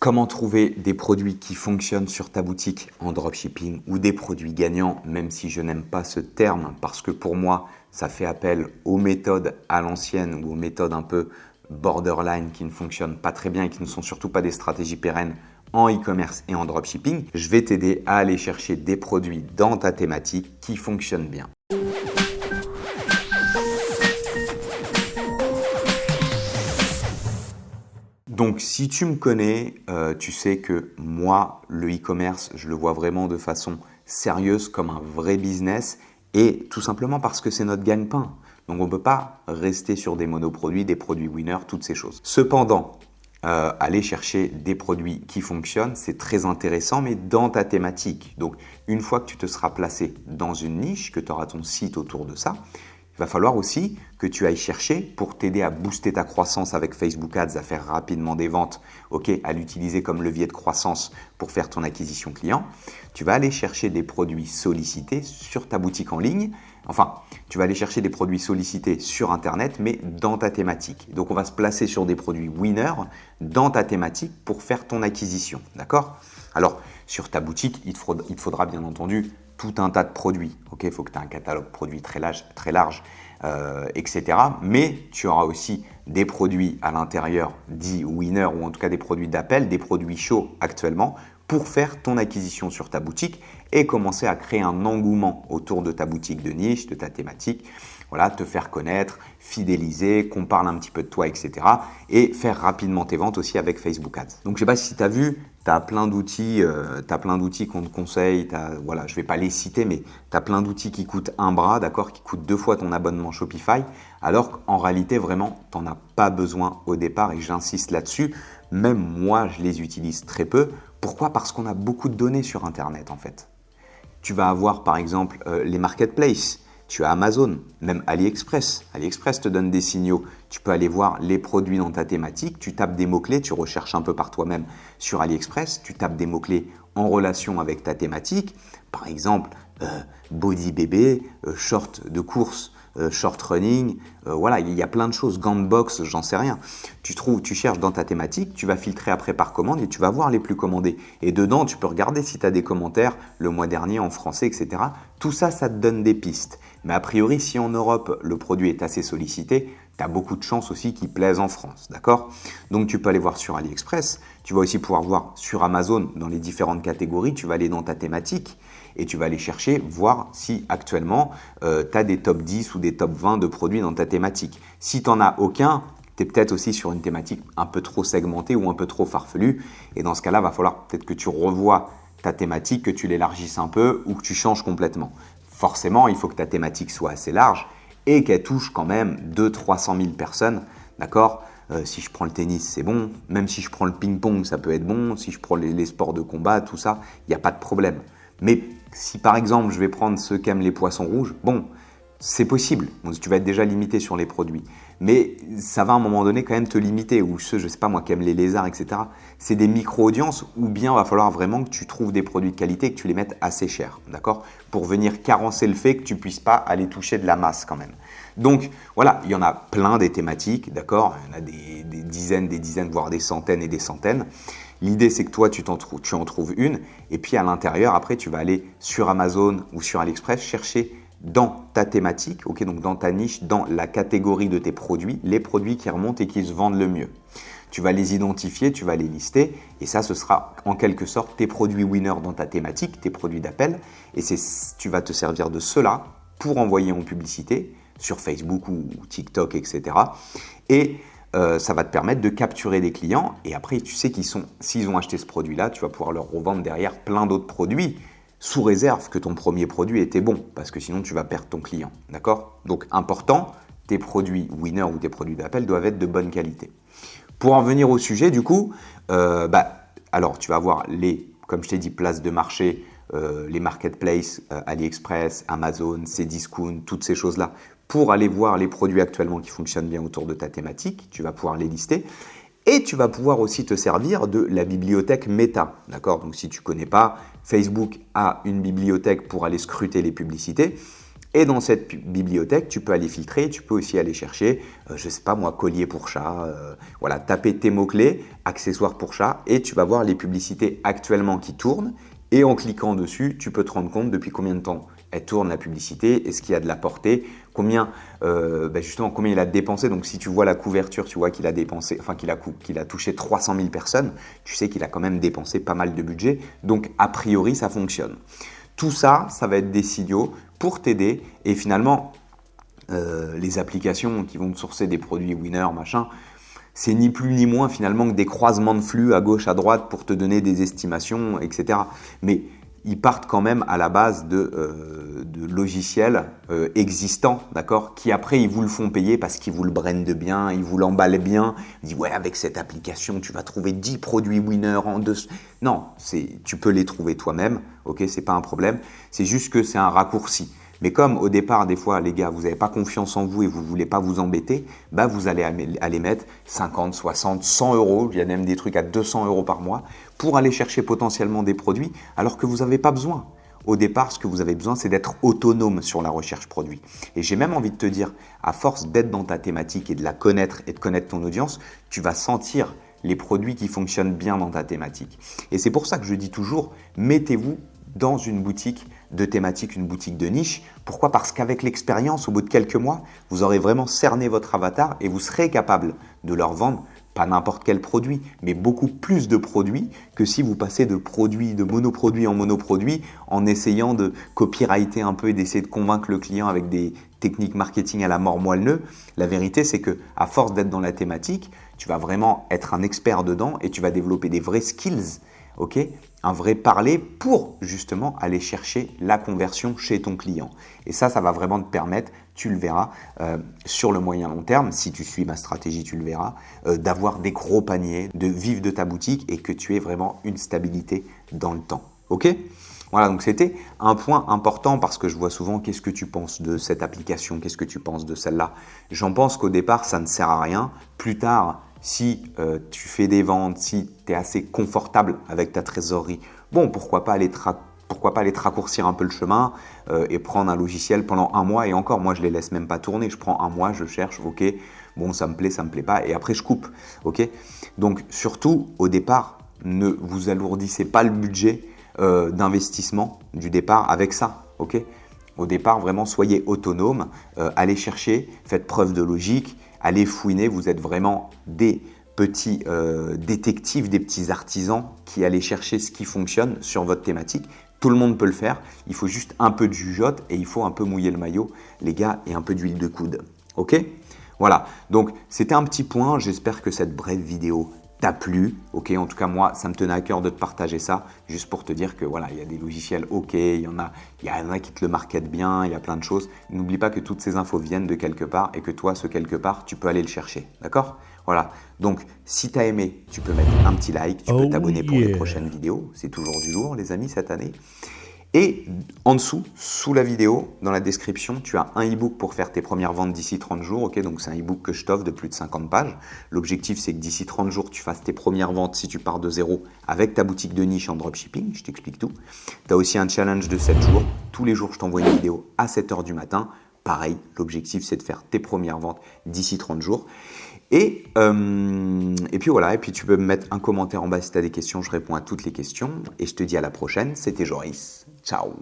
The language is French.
Comment trouver des produits qui fonctionnent sur ta boutique en dropshipping ou des produits gagnants, même si je n'aime pas ce terme parce que pour moi, ça fait appel aux méthodes à l'ancienne ou aux méthodes un peu borderline qui ne fonctionnent pas très bien et qui ne sont surtout pas des stratégies pérennes en e-commerce et en dropshipping. Je vais t'aider à aller chercher des produits dans ta thématique qui fonctionnent bien. Donc, si tu me connais, tu sais que moi, le e-commerce, je le vois vraiment de façon sérieuse comme un vrai business et tout simplement parce que c'est notre gagne-pain. Donc, on ne peut pas rester sur des monoproduits, des produits winners, toutes ces choses. Cependant, aller chercher des produits qui fonctionnent, c'est très intéressant, mais dans ta thématique. Donc, une fois que tu te seras placé dans une niche, que tu auras ton site autour de ça, il va falloir aussi que tu ailles chercher pour t'aider à booster ta croissance avec Facebook Ads, à faire rapidement des ventes, à l'utiliser comme levier de croissance pour faire ton acquisition client. Tu vas aller chercher des produits sollicités sur ta boutique en ligne. Enfin, tu vas aller chercher des produits sollicités sur Internet, mais dans ta thématique. Donc, on va se placer sur des produits winners dans ta thématique pour faire ton acquisition. D'accord ? Alors, sur ta boutique, il te faudra bien entendu tout un tas de produits. Il faut que tu aies un catalogue produit très large, etc. Mais tu auras aussi des produits à l'intérieur dits winners ou en tout cas des produits d'appel, des produits chauds actuellement pour faire ton acquisition sur ta boutique et commencer à créer un engouement autour de ta boutique de niche, de ta thématique. Voilà, te faire connaître, fidéliser, qu'on parle un petit peu de toi, etc. Et faire rapidement tes ventes aussi avec Facebook Ads. Donc, je ne sais pas si tu as vu, tu as plein d'outils qu'on te conseille. Voilà, je ne vais pas les citer, mais tu as plein d'outils qui coûtent un bras, d'accord, qui coûtent 2 fois ton abonnement Shopify, alors qu'en réalité, vraiment, tu n'en as pas besoin au départ et j'insiste là-dessus. Même moi, je les utilise très peu. Pourquoi ? Parce qu'on a beaucoup de données sur Internet, en fait. Tu vas avoir, par exemple, les marketplaces. Tu as Amazon, même AliExpress. AliExpress te donne des signaux. Tu peux aller voir les produits dans ta thématique. Tu tapes des mots-clés, tu recherches un peu par toi-même sur AliExpress. Tu tapes des mots-clés en relation avec ta thématique. Par exemple, body bébé, short de course, short running. Voilà, il y a plein de choses. Gants de boxe, j'en sais rien. Tu cherches dans ta thématique, tu vas filtrer après par commande et tu vas voir les plus commandés. Et dedans, tu peux regarder si tu as des commentaires le mois dernier en français, etc. Tout ça, ça te donne des pistes. Mais a priori, si en Europe, le produit est assez sollicité, tu as beaucoup de chances aussi qu'il plaise en France, d'accord ? Donc, tu peux aller voir sur AliExpress. Tu vas aussi pouvoir voir sur Amazon dans les différentes catégories. Tu vas aller dans ta thématique et tu vas aller chercher, voir si actuellement, tu as des top 10 ou des top 20 de produits dans ta thématique. Si tu n'en as aucun, tu es peut-être aussi sur une thématique un peu trop segmentée ou un peu trop farfelue. Et dans ce cas-là, il va falloir peut-être que tu revoies ta thématique, que tu l'élargisses un peu ou que tu changes complètement. Forcément, il faut que ta thématique soit assez large et qu'elle touche quand même 200-300 000 personnes, d'accord ? Si je prends le tennis, c'est bon. Même si je prends le ping-pong, ça peut être bon. Si je prends les sports de combat, tout ça, il n'y a pas de problème. Mais si par exemple, je vais prendre ceux qui aiment les poissons rouges, bon, c'est possible. Donc, tu vas être déjà limité sur les produits. Mais ça va à un moment donné quand même te limiter. Ou ceux, je ne sais pas moi, qui aiment les lézards, etc. C'est des micro-audiences ou bien il va falloir vraiment que tu trouves des produits de qualité et que tu les mettes assez chers, d'accord ? Pour venir carencer le fait que tu ne puisses pas aller toucher de la masse quand même. Donc voilà, il y en a plein des thématiques, d'accord ? Il y en a des dizaines, voire des centaines et des centaines. L'idée, c'est que toi, tu en trouves une. Et puis à l'intérieur, après, tu vas aller sur Amazon ou sur AliExpress chercher dans ta thématique, donc dans ta niche, dans la catégorie de tes produits, les produits qui remontent et qui se vendent le mieux. Tu vas les identifier, tu vas les lister et ça, ce sera en quelque sorte tes produits winners dans ta thématique, tes produits d'appel. Et tu vas te servir de cela pour envoyer en publicité sur Facebook ou TikTok, etc. Et ça va te permettre de capturer des clients et après, tu sais s'ils ont acheté ce produit-là, tu vas pouvoir leur revendre derrière plein d'autres produits sous réserve que ton premier produit était bon parce que sinon, tu vas perdre ton client. D'accord ? Donc, important, tes produits winners ou tes produits d'appel doivent être de bonne qualité. Pour en venir au sujet, du coup, alors tu vas avoir comme je t'ai dit, places de marché, les marketplaces, AliExpress, Amazon, Cdiscount, toutes ces choses-là. Pour aller voir les produits actuellement qui fonctionnent bien autour de ta thématique, tu vas pouvoir les lister. Et tu vas pouvoir aussi te servir de la bibliothèque Meta. D'accord ? Donc, si tu ne connais pas, Facebook a une bibliothèque pour aller scruter les publicités. Et dans cette bibliothèque, tu peux aller filtrer, tu peux aussi aller chercher, je sais pas moi, collier pour chat, voilà, taper tes mots-clés, accessoires pour chat, et tu vas voir les publicités actuellement qui tournent. Et en cliquant dessus, tu peux te rendre compte depuis combien de temps elle tourne la publicité, est-ce qu'il y a de la portée, combien, justement, combien il a dépensé. Donc si tu vois la couverture, tu vois qu'il a dépensé, enfin qu'il a touché 300 000 personnes, tu sais qu'il a quand même dépensé pas mal de budget. Donc a priori, ça fonctionne. Tout ça, ça va être des signaux pour t'aider. Et finalement, les applications qui vont te sourcer des produits winner, machin, c'est ni plus ni moins finalement que des croisements de flux à gauche, à droite pour te donner des estimations, etc. Mais ils partent quand même à la base de logiciels existants, d'accord, qui après ils vous le font payer parce qu'ils vous le brandent bien, ils vous l'emballent bien. Ils disent ouais, avec cette application tu vas trouver 10 produits winner en 2. Non, tu peux les trouver toi-même, ok, c'est pas un problème. C'est juste que c'est un raccourci. Mais comme au départ, des fois, les gars, vous n'avez pas confiance en vous et vous ne voulez pas vous embêter, bah vous allez aller mettre 50, 60, 100 euros, il y a même des trucs à 200 euros par mois, pour aller chercher potentiellement des produits alors que vous n'avez pas besoin. Au départ, ce que vous avez besoin, c'est d'être autonome sur la recherche produit. Et j'ai même envie de te dire, à force d'être dans ta thématique et de la connaître et de connaître ton audience, tu vas sentir les produits qui fonctionnent bien dans ta thématique. Et c'est pour ça que je dis toujours, mettez-vous dans une boutique de thématique, une boutique de niche. Pourquoi ? Parce qu'avec l'expérience, au bout de quelques mois, vous aurez vraiment cerné votre avatar et vous serez capable de leur vendre pas n'importe quel produit, mais beaucoup plus de produits que si vous passez de monoproduit en monoproduit en essayant de copyrighter un peu et d'essayer de convaincre le client avec des techniques marketing à la mort moelleux. La vérité, c'est que à force d'être dans la thématique, tu vas vraiment être un expert dedans et tu vas développer des vrais skills, ok ? Un vrai parler pour justement aller chercher la conversion chez ton client. Et ça va vraiment te permettre, tu le verras, sur le moyen long terme, si tu suis ma stratégie, tu le verras, d'avoir des gros paniers, de vivre de ta boutique et que tu aies vraiment une stabilité dans le temps. Ok ? Voilà, donc c'était un point important parce que je vois souvent qu'est-ce que tu penses de cette application, qu'est-ce que tu penses de celle-là. J'en pense qu'au départ, ça ne sert à rien. Plus tard, si tu fais des ventes, si tu es assez confortable avec ta trésorerie, bon, pourquoi pas aller te raccourcir un peu le chemin et prendre un logiciel pendant un mois. Et encore, moi, je les laisse même pas tourner. Je prends un mois, je cherche, ok, bon, ça me plaît pas. Et après, je coupe, ok. Donc, surtout, au départ, ne vous alourdissez pas le budget d'investissement du départ avec ça, ok. Au départ, vraiment, soyez autonome, allez chercher, faites preuve de logique, allez fouiner, vous êtes vraiment des petits détectives, des petits artisans qui allez chercher ce qui fonctionne sur votre thématique. Tout le monde peut le faire, il faut juste un peu de jugeote et il faut un peu mouiller le maillot, les gars, et un peu d'huile de coude, ok. Voilà, donc c'était un petit point, j'espère que cette brève vidéo t'a plu, ok. En tout cas, moi, ça me tenait à cœur de te partager ça, juste pour te dire que voilà, il y a des logiciels, ok, il y en a qui te le marketent bien, il y a plein de choses. N'oublie pas que toutes ces infos viennent de quelque part et que toi, ce quelque part, tu peux aller le chercher, d'accord? Voilà. Donc, si tu as aimé, tu peux mettre un petit like, tu peux t'abonner pour les prochaines vidéos. C'est toujours du lourd, les amis, cette année. Et en dessous, sous la vidéo, dans la description, tu as un e-book pour faire tes premières ventes d'ici 30 jours. Ok, donc c'est un e-book que je t'offre de plus de 50 pages. L'objectif, c'est que d'ici 30 jours, tu fasses tes premières ventes si tu pars de zéro avec ta boutique de niche en dropshipping. Je t'explique tout. Tu as aussi un challenge de 7 jours. Tous les jours, je t'envoie une vidéo à 7 h du matin. Pareil, l'objectif, c'est de faire tes premières ventes d'ici 30 jours. Et puis voilà, et puis tu peux me mettre un commentaire en bas si tu as des questions, je réponds à toutes les questions. Et je te dis à la prochaine, c'était Joris. Ciao.